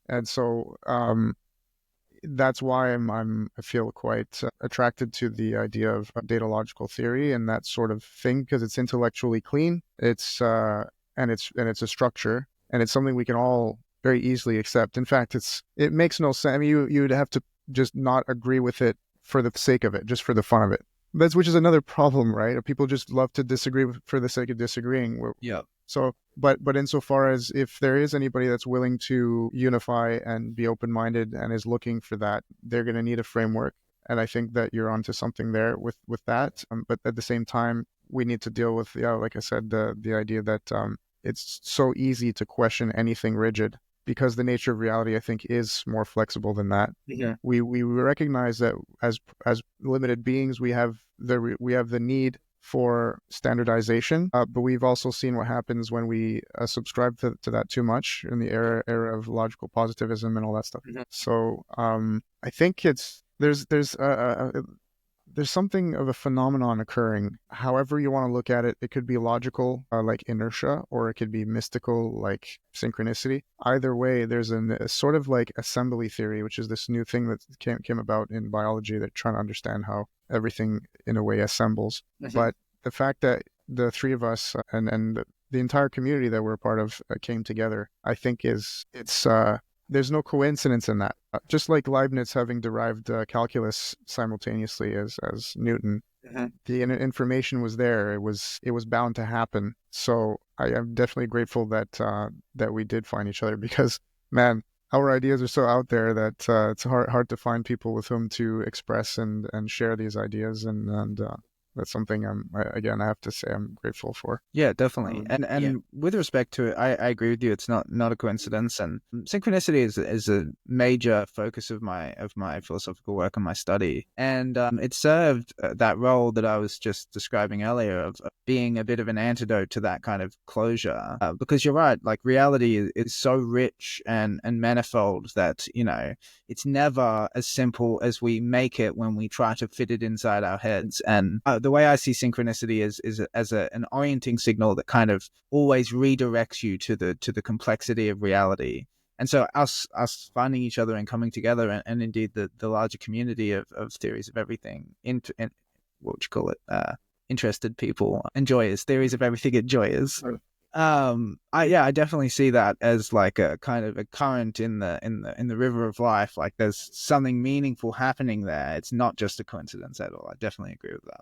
And so that's why I feel quite attracted to the idea of data logical theory and that sort of thing, because it's intellectually clean. It's a structure, and it's something we can all very easily accept. In fact, it makes no sense. I mean, you'd have to just not agree with it for the sake of it, just for the fun of it. Which is another problem, right? People just love to disagree for the sake of disagreeing. Yeah. So, but insofar as if there is anybody that's willing to unify and be open-minded and is looking for that, they're going to need a framework. And I think that you're onto something there with that. But at the same time, we need to deal with, yeah, like I said, the idea that it's so easy to question anything rigid, because the nature of reality, I think, is more flexible than that. Yeah. We recognize that as limited beings, we have the need for standardization, but we've also seen what happens when we subscribe to that too much in the era of logical positivism and all that stuff. Mhm. So I think there's something of a phenomenon occurring. However you want to look at it, it could be logical, like inertia, or it could be mystical, like synchronicity. Either way, there's a sort of like assembly theory, which is this new thing that came about in biology. That trying to understand how everything in a way assembles. Mhm. But the fact that the three of us and the entire community that we're a part of came together, I think it's there's no coincidence in that. Just like Leibniz having derived calculus simultaneously as Newton, Mhm. the information was there. It was bound to happen. So I'm definitely grateful that we did find each other, because, man, our ideas are so out there that it's hard to find people with whom to express and share these ideas, and that's something again, I have to say I'm grateful for. Yeah, definitely. Um, And with respect to it, I agree with you. It's not a coincidence, and synchronicity is a major focus of my philosophical work and my study. And it served that role that I was just describing earlier of being a bit of an antidote to that kind of closure. Because you're right, like reality is so rich and manifold that it's never as simple as we make it when we try to fit it inside our heads. And the way I see synchronicity is as an orienting signal that kind of always redirects you to the complexity of reality. And so us finding each other and coming together, and indeed the larger community of theories of everything, in what would you call it? Interested people, enjoyers, theories of everything, enjoyers. I definitely see that as like a kind of a current in the river of life. Like there's something meaningful happening there. It's not just a coincidence at all. I definitely agree with that.